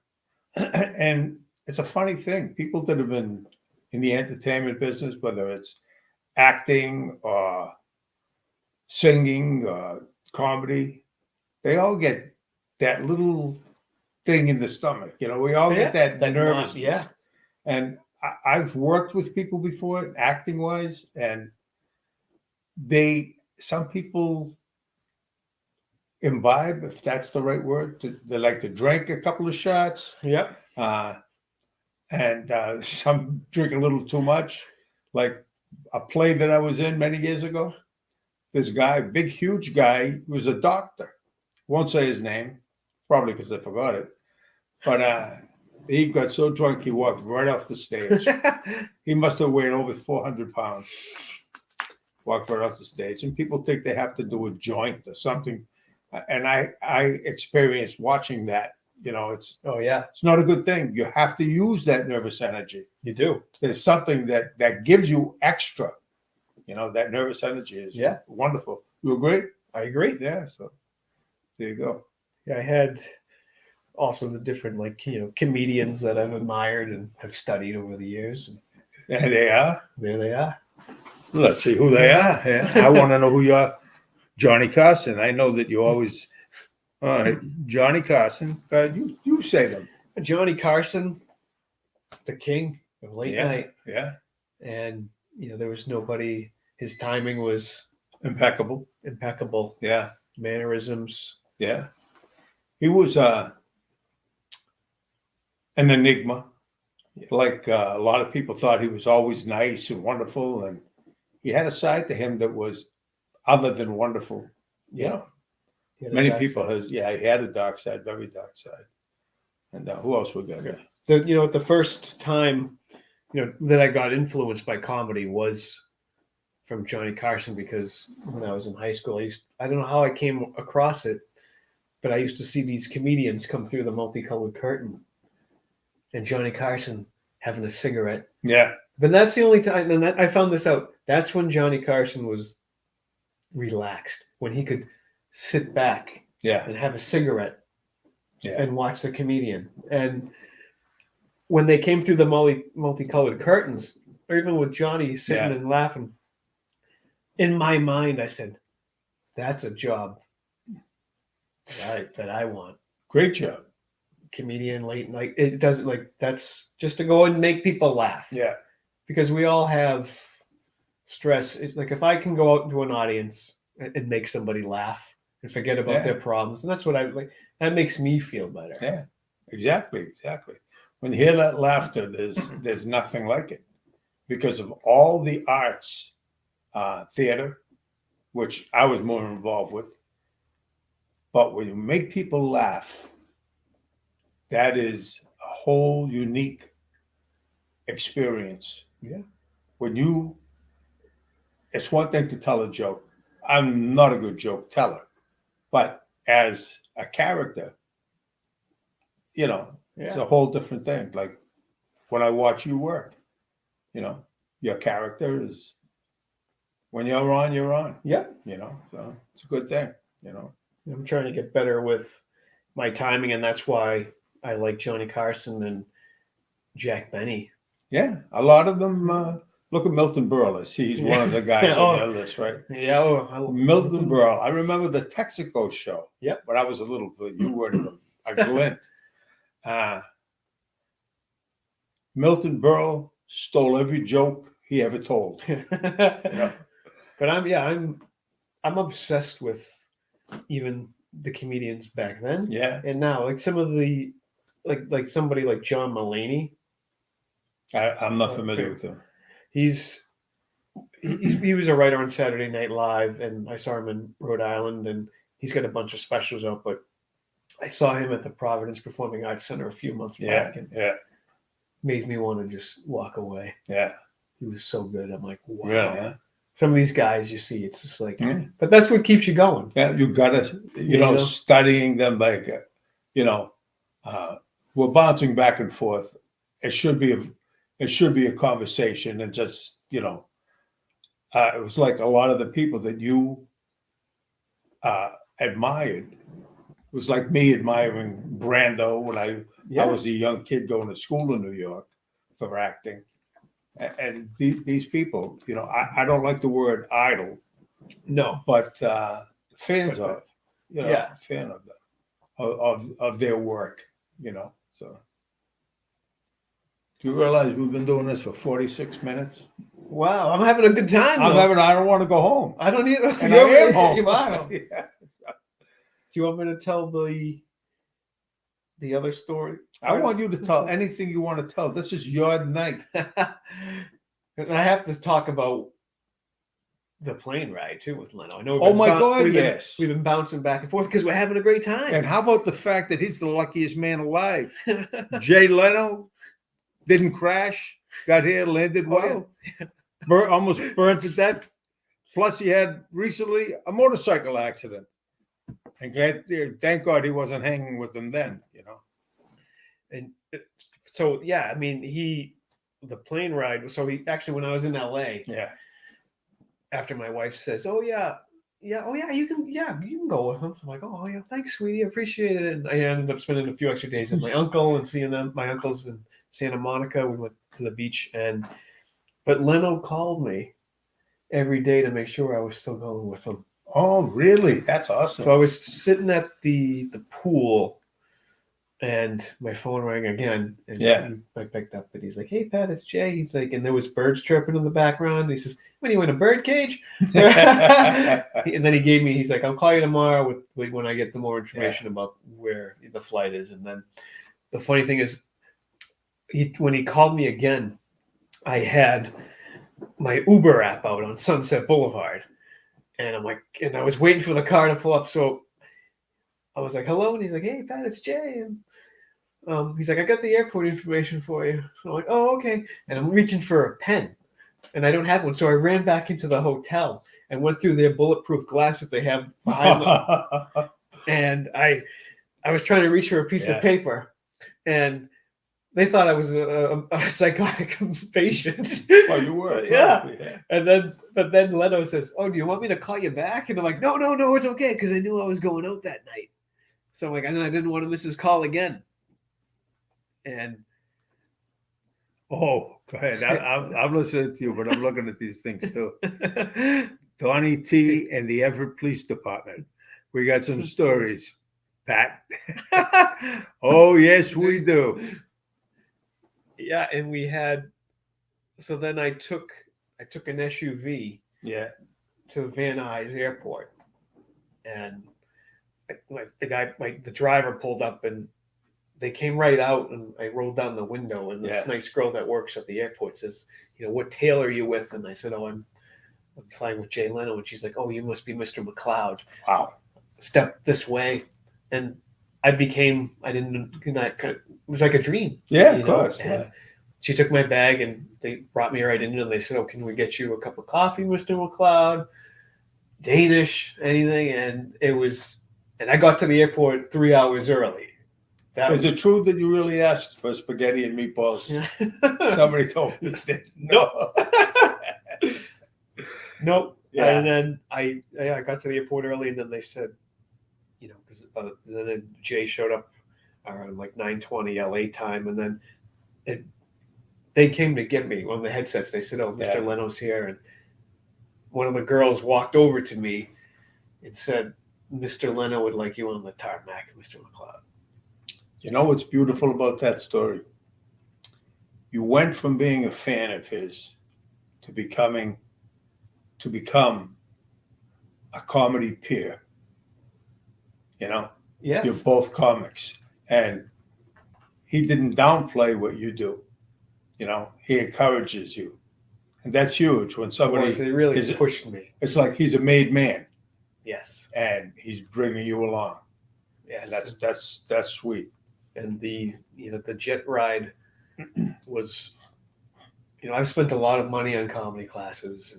and it's a funny thing. People that have been in the entertainment business, whether it's acting or singing or comedy, they all get that little thing in the stomach. We all get that nervousness. Yeah. And I've worked with people before, acting wise, and some people imbibe, if that's the right word. They like to drink a couple of shots. Yep. And some drink a little too much. Like a play that I was in many years ago. This guy, big, huge guy, was a doctor. Won't say his name, probably because I forgot it. But he got so drunk he walked right off the stage. He must have weighed over 400 pounds. Walked right off the stage, and people think they have to do a joint or something. And I experienced watching that. It's it's not a good thing. You have to use that nervous energy. You do. There's something that gives you extra. That nervous energy is wonderful. You agree? I agree. Yeah. So there you go. Yeah, I had also the different comedians that I've admired and have studied over the years. And there they are. There they are. Let's see who they are. Yeah. I want to know who you are. Johnny Carson. I know that you always. All right, Johnny Carson. You say them. Johnny Carson, the king of late night. Yeah. And there was nobody. His timing was impeccable. Yeah. Mannerisms. Yeah. He was an enigma. Like a lot of people thought he was always nice and wonderful, and he had a side to him that was other than wonderful. Many people he had a dark side, very dark side. And who else we got? The first time that I got influenced by comedy was from Johnny Carson, because when I was in high school, I don't know how I came across it, but I used to see these comedians come through the multicolored curtain, and Johnny Carson having a cigarette. Yeah. But that's the only time, and I found this out. That's when Johnny Carson was relaxed, when he could sit back and have a cigarette and watch the comedian. And when they came through the multicolored curtains, or even with Johnny sitting and laughing, in my mind, I said, that's a job that I want. Great job. Comedian, late night. It doesn't that's just to go and make people laugh. Yeah. Because we all have stress. It's like if I can go out into an audience and make somebody laugh and forget about their problems, and that's what I like. That makes me feel better. Yeah, exactly. When you hear that laughter, there's nothing like it, because of all the arts, theater, which I was more involved with. But when you make people laugh, that is a whole unique experience. Yeah. It's one thing to tell a joke. I'm not a good joke teller, but as a character, it's a whole different thing. Like when I watch you work, your character is, when you're on, you're on. Yeah. So it's a good thing, I'm trying to get better with my timing, and that's why I like Johnny Carson and Jack Benny. Yeah, a lot of them. Look at Milton Berle. He's one of the guys on your list, right? Yeah, Milton Berle. I remember the Texaco show. Yep. But I was a little, you weren't even a glint. Milton Berle stole every joke he ever told. But I'm obsessed with even the comedians back then. Yeah. And now, like some of the, like somebody like John Mulaney. I'm not familiar with him. He was a writer on Saturday Night Live, and I saw him in Rhode Island, and he's got a bunch of specials out. But I saw him at the Providence Performing Arts Center a few months back, and made me want to just walk away. Yeah, he was so good. I'm like, wow. Really, huh? Some of these guys you see, it's just like, but that's what keeps you going. Yeah, you gotta, you know, studying them like, we're bouncing back and forth. It should be a conversation, and just, it was like a lot of the people that you admired. It was like me admiring Brando when I was a young kid going to school in New York for acting. And these people, I don't like the word idol. No. But fans of, fan of them, of their work, so. Do you realize we've been doing this for 46 minutes? Wow, I'm having a good time. I don't want to go home. I don't either. And I am home. You are home. Yeah. Do you want me to tell the other story? I want you to tell anything you want to tell. This is your night. Because I have to talk about the plane ride too with Leno. I know. Oh my God! Yes, we've been bouncing back and forth because we're having a great time. And how about the fact that he's the luckiest man alive? Jay Leno didn't crash. Got here, landed well. Yeah. Almost burned to death. Plus, he had recently a motorcycle accident. And thank God he wasn't hanging with them then, And so, I mean, the plane ride. So when I was in LA, after my wife says, "Oh yeah, you can go with him." I'm like, "Oh yeah, thanks, sweetie, I appreciate it." And I ended up spending a few extra days with my uncle and seeing them. My uncle's in Santa Monica. We went to the beach, but Leno called me every day to make sure I was still going with him. Oh, really? That's awesome. So I was sitting at the pool, and my phone rang again. And I picked up, and he's like, "Hey, Pat, it's Jay." He's like, and there was birds chirping in the background. He says, "When you in a bird cage?" And then he's like, "I'll call you tomorrow when I get the more information about where the flight is." And then the funny thing is, when he called me again, I had my Uber app out on Sunset Boulevard. And I'm like, and I was waiting for the car to pull up. So I was like, "Hello." And he's like, "Hey, Pat, it's Jay." And he's like, "I got the airport information for you." So I'm like, "Oh, okay." And I'm reaching for a pen, and I don't have one. So I ran back into the hotel and went through their bulletproof glass that they have behind them. And I was trying to reach for a piece of paper, and they thought I was a psychotic patient. Oh, you were? Yeah. But then Leno says, "Oh, do you want me to call you back?" And I'm like, no, it's okay, because I knew I was going out that night. So I'm like, and I didn't want to miss his call again. And go ahead. I'm listening to you, but I'm looking at these things too. Donny T and the Everett Police Department. We got some stories, Pat. Oh, yes, we do. Yeah, and we had. So then I took an SUV. To Van Nuys Airport, and the driver pulled up, and they came right out, and I rolled down the window, and this nice girl that works at the airport says, "What tail are you with?" And I said, "Oh, I'm flying with Jay Leno." And she's like, "Oh, you must be Mr. McLeod." Wow. Step this way, and it was like a dream. Yeah, of course. She took my bag, and they brought me right in, and they said, "Oh, can we get you a cup of coffee, Mr. McLeod? Danish, anything?" And I got to the airport 3 hours early. Is it true that you really asked for spaghetti and meatballs? Yeah. Somebody told me that. No. Nope. Yeah. And then I got to the airport early, and then they said, because then Jay showed up around like 9:20 LA time, and then they came to get me on the headsets. They said, "Oh, Mr. Leno's here," and one of the girls walked over to me and said, "Mr. Leno would like you on the tarmac, Mr. McLeod." You know what's beautiful about that story? You went from being a fan of his to become a comedy peer. Yes. You're both comics, and he didn't downplay what you do. He encourages you, and that's huge. When somebody They really pushed me. It's like he's a made man. Yes. And he's bringing you along. Yes. And that's sweet. And the jet ride was, I've spent a lot of money on comedy classes,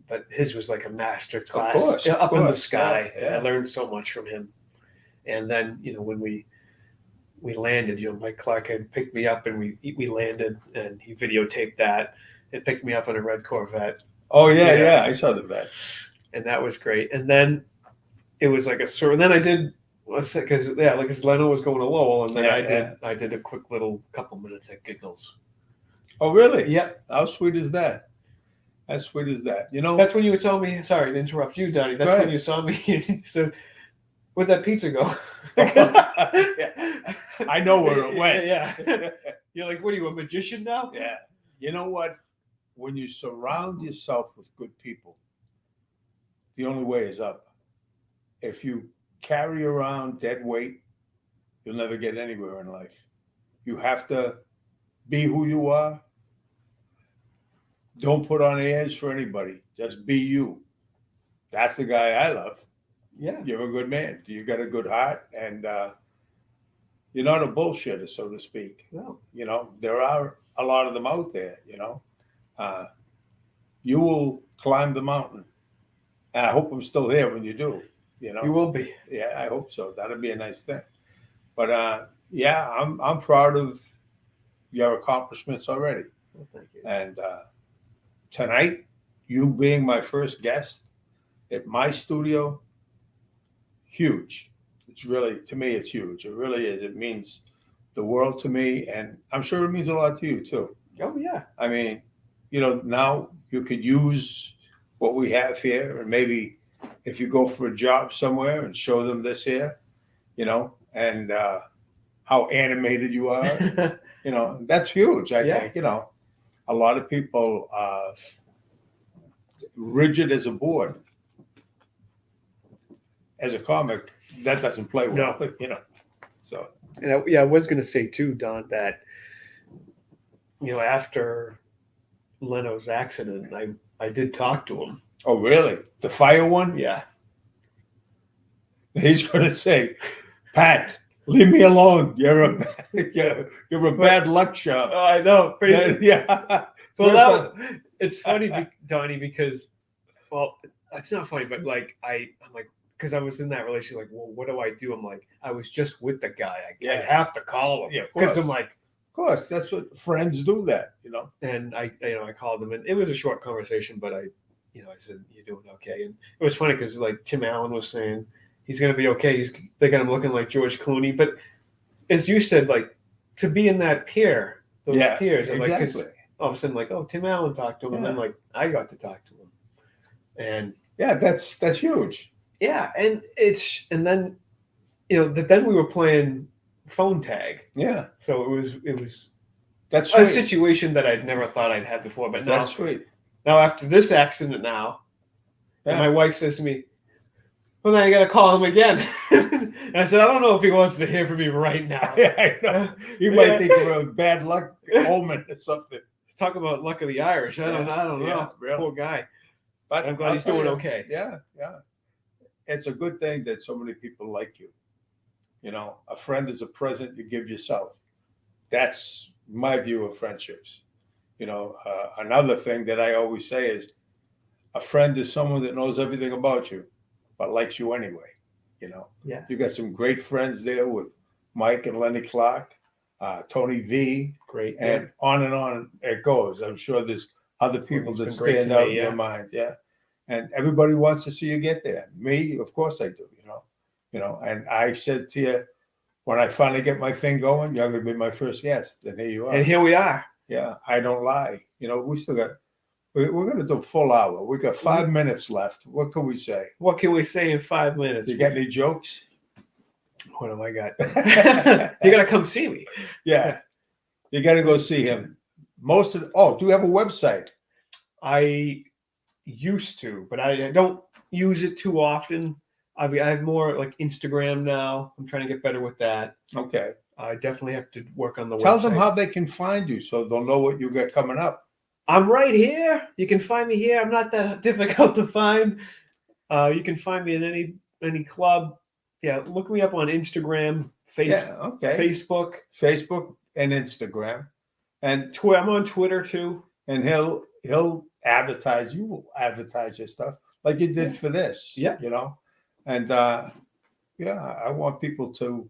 but his was like a master class up in the sky. Yeah. I learned so much from him. And then, when we landed, Mike Clark had picked me up, and we landed, and he videotaped that. It picked me up in a red Corvette. Oh yeah, I saw the vet. And that was great. And then it was like and then I did, because Leno was going to Lowell, and then I did a quick little couple minutes at Giggles. Oh really? Yeah. How sweet is that? As sweet as that. That's when you would tell me. Sorry to interrupt you, Donnie. That's when you saw me. You said, "Where'd that pizza go?" I know where it went. Yeah. You're like, "What are you, a magician now?" Yeah. You know what? When you surround yourself with good people, the only way is up. If you carry around dead weight, you'll never get anywhere in life. You have to be who you are. Don't put on airs for anybody. Just be you. That's the guy I love. Yeah. You're a good man. You got a good heart, and you're not a bullshitter, so to speak. No. There are a lot of them out there, you will climb the mountain. And I hope I'm still here when you do, You will be. Yeah, I hope so. That'll be a nice thing. But I'm proud of your accomplishments already. Well, thank you. And tonight, you being my first guest at my studio, huge. It's really, to me, it's huge. It really is. It means the world to me, and I'm sure it means a lot to you too. Oh yeah. I mean, now you could use what we have here, and maybe if you go for a job somewhere and show them this here, and how animated you are, that's huge. I think, a lot of people are rigid as a board. As a comic, that doesn't play well, So. And I was going to say too, Don, that after Leno's accident, I did talk to him. Oh, really? The fire one? Yeah. He's going to say, "Pat, leave me alone. You're a bad luck charm." Oh, I know. Yeah. Well, it's funny, Donnie, because, it's not funny, but I'm like, because I was in that relationship, like, well, what do I do? I'm like, I was just with the guy. I have to call him. Yeah, because I'm like, of course, that's what friends do. That And I called him, and it was a short conversation, but I said, "You're doing okay." And it was funny because Tim Allen was saying he's going to be okay. They got him looking like George Clooney, but as you said, to be in that peers, exactly. All of a sudden, Tim Allen talked to him, and then I got to talk to him, and that's huge. Yeah, and then then we were playing phone tag. Yeah. So it was that's a sweet. situation that I'd never thought I'd had before. But now, that's sweet. Now after this accident, and my wife says to me, "Well, now you got to call him again." And I said, "I don't know if he wants to hear from me right now." Yeah, I know. You might think of a bad luck omen or something. Talk about luck of the Irish. I don't know. Yeah, really. Poor guy. But I'm glad he's doing okay. Yeah. It's a good thing that so many people like you. A friend is a present you give yourself. That's my view of friendships. Another thing that I always say is a friend is someone that knows everything about you, but likes you anyway. Yeah. You got some great friends there with Mike and Lenny Clark, Tony V. Great. And on it goes. I'm sure there's other people that stand out in your mind. Yeah. And everybody wants to see you get there. Me, of course I do, you know. And I said to you, when I finally get my thing going, you're going to be my first guest. And here you are. And here we are. Yeah, I don't lie. You know, we still got, we're going to do a full hour. We got 5 minutes left. What can we say? What can we say in 5 minutes? You got any jokes? What have I got? You got to come see me. Yeah. You got to go see him. Do you have a website? I used to, but I don't use it too often. I have more like Instagram now. I'm trying to get better with that. Okay. I definitely have to work on the website. Tell them how they can find you so they'll know what you got coming up. I'm right here. You can find me here. I'm not that difficult to find. You can find me in any club. Yeah, look me up on Instagram, Facebook and Instagram. And I'm on Twitter too. And he'll advertise. You will advertise your stuff like you did for this. Yeah. You know? And I want people to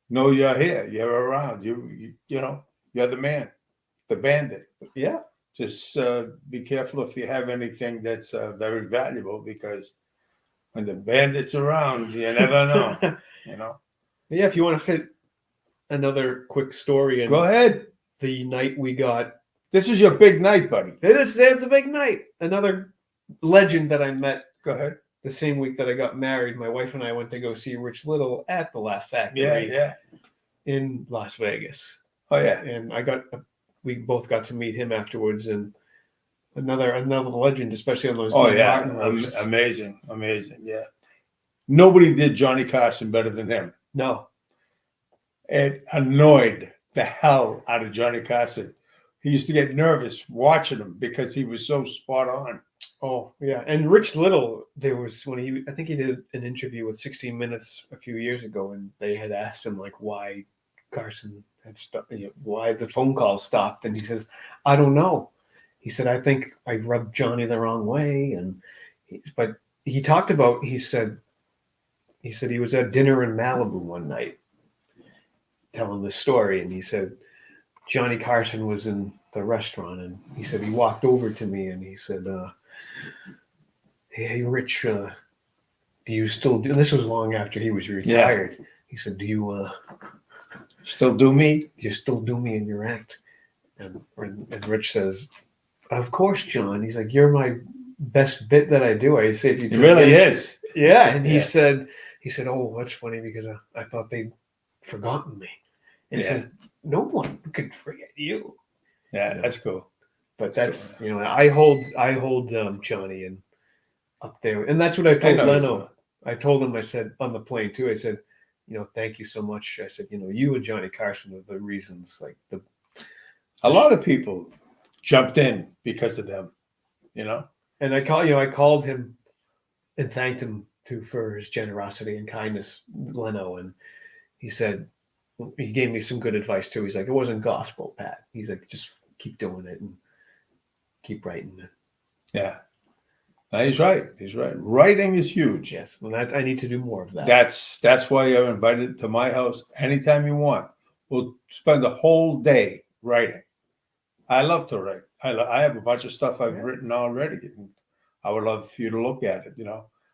know you're here. You're around. You know, you're the man, the bandit. Yeah. Just be careful if you have anything that's very valuable, because when the bandit's around, you never know. You know. Yeah. If you want to fit another quick story, go ahead. The night we got. This is your big night, buddy. It's a big night. Another legend that I met. Go ahead. The same week that I got married, my wife and I went to go see Rich Little at the Laugh Factory. Yeah. In Las Vegas. Oh yeah. And we both got to meet him afterwards, and another legend, especially on those. Oh yeah, amazing. Yeah, nobody did Johnny Carson better than him. No. It annoyed the hell out of Johnny Carson. He used to get nervous watching him because he was so spot on. Oh yeah, and Rich Little, I think he did an interview with 60 Minutes a few years ago, and they had asked him like why Carson had stopped, why the phone call stopped, and he says, "I don't know." He said, "I think I rubbed Johnny the wrong way," but he talked about. He said he was at dinner in Malibu one night, telling this story, and he said Johnny Carson was in the restaurant, and he said he walked over to me and he said, "Hey, Rich, do you still do?" This was long after he was retired. Yeah. He said, "Do you still do me? Do you still do me in your act?" And Rich says, "Of course, John." He's like, "You're my best bit that I do." I said, "It really is." Yeah, and he said, "Oh, that's funny because I thought they'd forgotten me." And he says, "No one could forget you." Yeah, that's cool. But that's I hold Johnny and up there, and that's what I told Leno. I told him, I said on the plane too. I said, "Thank you so much." I said, "You and Johnny Carson are the reasons." A lot of people jumped in because of them, And I called him and thanked him too for his generosity and kindness, Leno, and he said he gave me some good advice too. He's like, "It wasn't gospel, Pat." He's like, "Just keep doing it and keep writing it." Yeah. No, he's right. Writing is huge. Yes. Well, I need to do more of that. That's why you're invited to my house anytime you want. We'll spend the whole day writing. I love to write. I have a bunch of stuff I've written already. And I would love for you to look at it,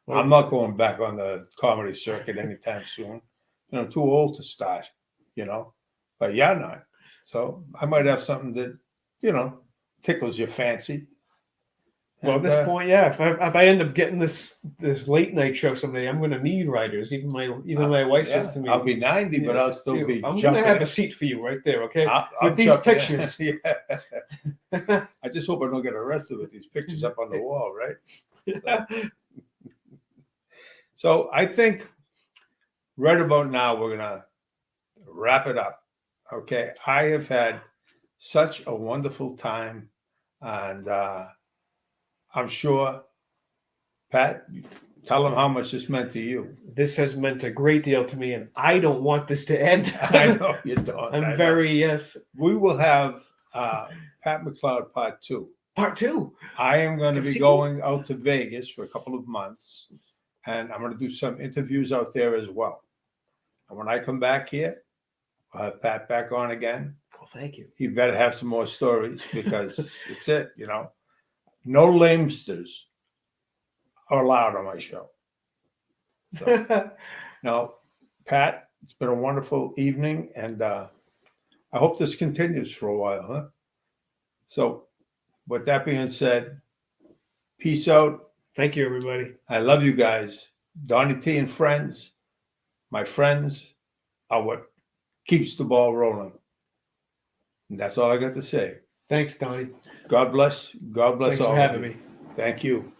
I'm not going back on the comedy circuit anytime soon. I'm too old to start, but you're not. So I might have something that, tickles your fancy. Well, at this point, yeah. If I end up getting this late night show someday, I'm going to need writers. Even my wife says to me, "I'll be 90, but I'll still be." I'm going to have a seat for you right there, okay? I'll with these pictures. Yeah. I just hope I don't get arrested with these pictures up on the wall, right? So I think right about now we're going to wrap it up. Okay, I have had such a wonderful time, and I'm sure, Pat, tell them how much this meant to you. This has meant a great deal to me, and I don't want this to end. I know you don't. Yes. We will have Pat McLeod Part 2. Part 2. I am going to be going out to Vegas for a couple of months, and I'm going to do some interviews out there as well. And when I come back here, I'll have Pat back on again. Well, thank you. He better have some more stories because it's it, No lamesters are allowed on my show. So, Now, Pat, it's been a wonderful evening, and I hope this continues for a while, huh? So, with that being said, peace out. Thank you, everybody. I love you guys. Donny T and Friends, my friends, are what keeps the ball rolling. And that's all I got to say. Thanks, Donnie. God bless. God bless Thanks all for of having you. me. Thank you.